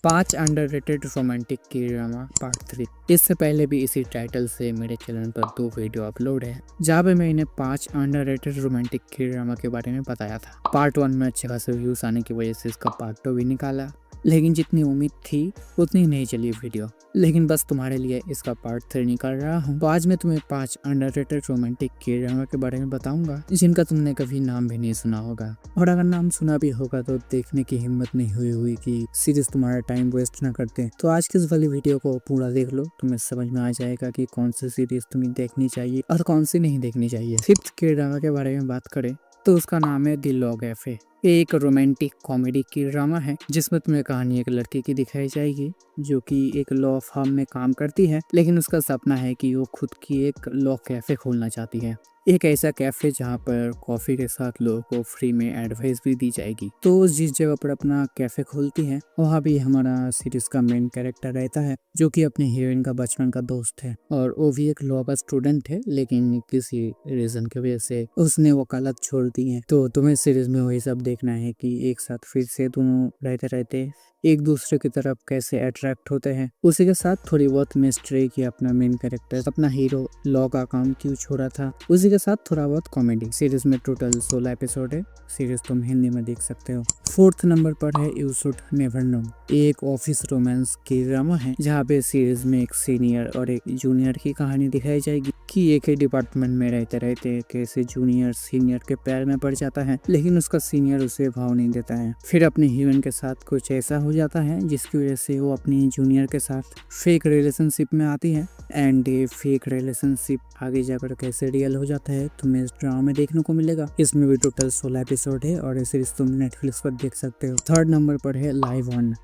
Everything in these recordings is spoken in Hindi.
5 अंडररेटेड रोमांटिक की ड्रामा पार्ट 3। इससे पहले भी इसी टाइटल से मेरे चैनल पर 2 वीडियो अपलोड है जहाँ पे मैं इन्हें 5 अंडररेटेड रोमांटिक की ड्रामा के बारे में बताया था। पार्ट 1 में अच्छे खासे व्यूज आने की वजह से इसका पार्ट 2 भी निकाला, लेकिन जितनी उम्मीद थी उतनी नहीं चली वीडियो। लेकिन बस तुम्हारे लिए इसका पार्ट 3 निकाल रहा हूँ। तो आज मैं तुम्हें 5 अंडररेटेड रोमांटिक की ड्रामा के बारे में बताऊंगा जिनका तुमने कभी नाम भी नहीं सुना होगा, और अगर नाम सुना भी होगा तो देखने की हिम्मत नहीं हुई कि सीरीज तुम्हारा टाइम वेस्ट ना करते। तो आज की इस वाली वीडियो को पूरा देख लो, तुम्हें समझ में आ जाएगा कि कौन सी सीरीज तुम्हें देखनी चाहिए और कौन सी नहीं देखनी चाहिए। 5th की ड्रामा के बारे में बात करें तो उसका नाम है द लॉ कैफे। ये एक रोमांटिक कॉमेडी की ड्रामा है जिसमें तुम्हें कहानी एक लड़की की दिखाई जाएगी जो कि एक लॉ फर्म में काम करती है, लेकिन उसका सपना है कि वो खुद की एक लॉ कैफे खोलना चाहती है। एक ऐसा कैफे जहाँ पर कॉफी के साथ लोगों को फ्री में एडवाइस भी दी जाएगी। तो जिस जगह पर अपना कैफे खोलती है वहाँ भी हमारा सीरीज का मेन कैरेक्टर रहता है जो कि अपनी हीरोइन का बचपन का दोस्त है, और वो भी एक लॉ का स्टूडेंट है, लेकिन किसी रीजन की वजह से उसने वकालत छोड़ दी है। तो तुम्हें सीरीज में वही सब देखना है कि एक साथ फिर से दोनों रहते रहते एक दूसरे की तरफ कैसे अट्रैक्ट होते हैं। उसी के साथ थोड़ी बहुत मिस्ट्री की अपना मेन कैरेक्टर अपना हीरो लॉ का काम क्यों छोड़ा था, उसी के साथ थोड़ा बहुत कॉमेडी। सीरीज में टोटल 16 एपिसोड है। सीरीज तुम हिंदी में देख सकते हो। 4th नंबर पर है यू शुड नेवर नो। एक ऑफिस रोमांस की ड्रामा है जहाँ पे सीरीज में एक सीनियर और एक जूनियर की कहानी दिखाई जाएगी कि एक ही डिपार्टमेंट में रहते रहते कैसे जूनियर सीनियर के पैर में पड़ जाता है, लेकिन उसका सीनियर उसे भाव नहीं देता है। फिर अपनी हीरोइन के साथ कुछ ऐसा हो जाता है जिसकी वजह से वो अपनी जूनियर के साथ फेक रिलेशनशिप में आती है, एंड ये फेक रिलेशनशिप आगे जाकर कैसे रियल हो जाता है तुम्हें इस ड्रामा में देखने को मिलेगा। इसमें भी टोटल 16 एपिसोड है और ये सीरीज तुम नेटफ्लिक्स पर देख सकते हो। 3rd नंबर पर है लाइव ऑन।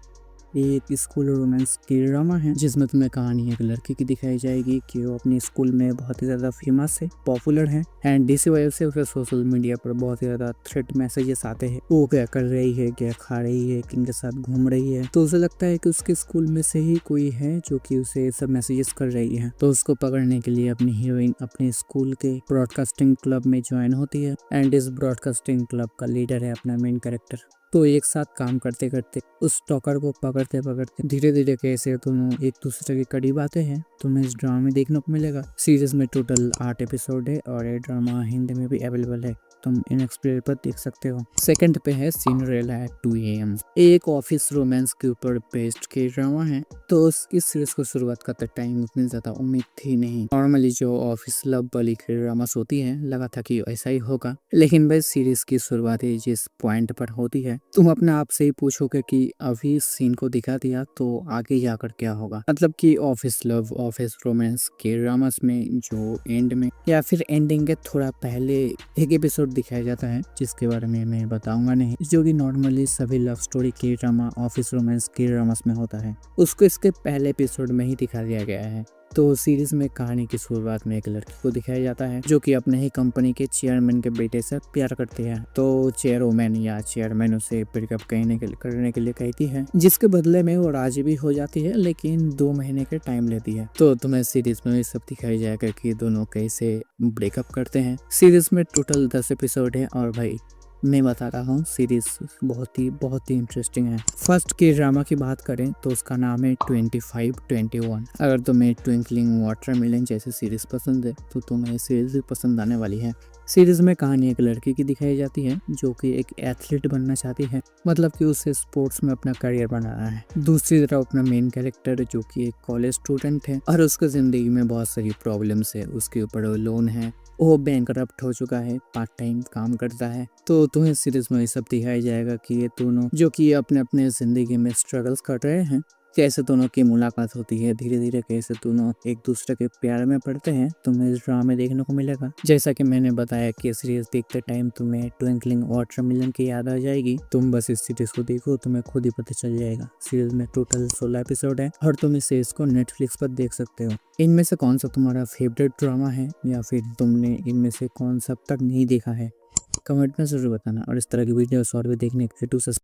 ये एक स्कूल रोमांस की ड्रामा है जिसमें तुम्हें कहानी एक लड़की की दिखाई जाएगी कि वो अपनी स्कूल में बहुत ही ज्यादा फेमस है, पॉपुलर है, एंड इसी वजह से उसे सोशल मीडिया पर बहुत ही ज्यादा थ्रेट मैसेजेस आते हैं। वो क्या कर रही है, क्या खा रही है, किनके साथ घूम रही है। तो उसे लगता है कि उसके स्कूल में से ही कोई है जो कि उसे सब मैसेजेस कर रही है। तो उसको पकड़ने के लिए अपनी हीरोइन अपने स्कूल के ब्रॉडकास्टिंग क्लब में ज्वाइन होती है, एंड इस ब्रॉडकास्टिंग क्लब का लीडर है अपना मेन कैरेक्टर। तो एक साथ काम करते करते उस टॉकर को पकड़ते पकड़ते धीरे धीरे कैसे दोनों एक दूसरे के करीब आते हैं तुम्हें इस ड्रामा में देखने को मिलेगा। सीरीज में टोटल 8 एपिसोड है और ये ड्रामा हिंदी में भी अवेलेबल है, तुम इनएक्सप्लेयर पर देख सकते हो। 2nd पे है सिंड्रेला एट 2 AM। एक ऑफिस रोमांस के ऊपर बेस्ड के ड्रामा है। तो इस सीरीज को शुरुआत करते टाइम उतनी ज्यादा उम्मीद थी नहीं। नॉर्मली जो ऑफिस लव वाली की ड्रामास होती है लगा था कि ऐसा ही होगा, लेकिन बस सीरीज की शुरुआत ही जिस पॉइंट पर होती है तुम अपने आप से ही पूछोगे कि अभी इस सीन को दिखा दिया तो आगे जाकर क्या होगा। मतलब कि ऑफिस लव ऑफिस रोमांस के ड्रामास में जो एंड में या फिर एंडिंग के थोड़ा पहले एक एपिसोड दिखाया जाता है जिसके बारे में मैं बताऊंगा नहीं, जो कि नॉर्मली सभी लव स्टोरी के ड्रामा ऑफिस रोमांस के ड्रामास में होता है, उसको इसके पहले एपिसोड में ही दिखा दिया गया है। तो सीरीज में कहानी की शुरुआत में एक लड़की को दिखाया जाता है जो कि अपने ही कंपनी के चेयरमैन के बेटे से प्यार करती है। तो चेयरमैन या चेयरमैन उसे ब्रेकअप करने के लिए कहती है, जिसके बदले में वो राजी भी हो जाती है, लेकिन 2 महीने के टाइम लेती है। तो तुम्हें सीरीज में ये सब दिखाई जाएगा कि दोनों कैसे ब्रेकअप करते हैं। सीरीज में टोटल 10 एपिसोड है और भाई मैं बता रहा हूँ सीरीज बहुत ही इंटरेस्टिंग है। फर्स्ट की ड्रामा की बात करें तो उसका नाम है 2521। अगर तुम्हें ट्विंकलिंग वाटरमेलन जैसी सीरीज पसंद है तो तुम्हें सीरीज भी पसंद आने वाली है। सीरीज में कहानी एक लड़की की दिखाई जाती है जो कि एक एथलीट बनना चाहती है, मतलब कि उसे स्पोर्ट्स में अपना करियर बनाना है। दूसरी तरफ अपना मेन कैरेक्टर जो कि एक कॉलेज स्टूडेंट है और उसके जिंदगी में बहुत सारी प्रॉब्लम्स है। उसके ऊपर लोन है, वो बैंकरप्ट हो चुका है, पार्ट टाइम काम करता है। तो तुम्हें सीरीज में ये सब दिखाया जाएगा कि ये दोनों जो कि अपने अपने जिंदगी में स्ट्रगल्स कर रहे हैं, कैसे दोनों की मुलाकात होती है, धीरे धीरे कैसे दोनों एक दूसरे के प्यार में पड़ते हैं, तुम्हें इस ड्रामा में देखने को मिलेगा। जैसा कि मैंने बताया कि सीरीज देखते टाइम तुम्हें ट्विंकलिंग वाटरमेलन की याद आ जाएगी। तुम बस इस सीरीज को देखो, तुम्हें खुद ही पता चल जाएगा। सीरीज में टोटल 16 एपिसोड है और तुम इस सीरीज को नेटफ्लिक्स पर देख सकते हो। इनमें से कौन सा तुम्हारा फेवरेट ड्रामा है या फिर तुमने इनमें से कौन सा अब तक नहीं देखा है, कमेंट में जरूर बताना। और इस तरह की वीडियोस और भी देखने के लिए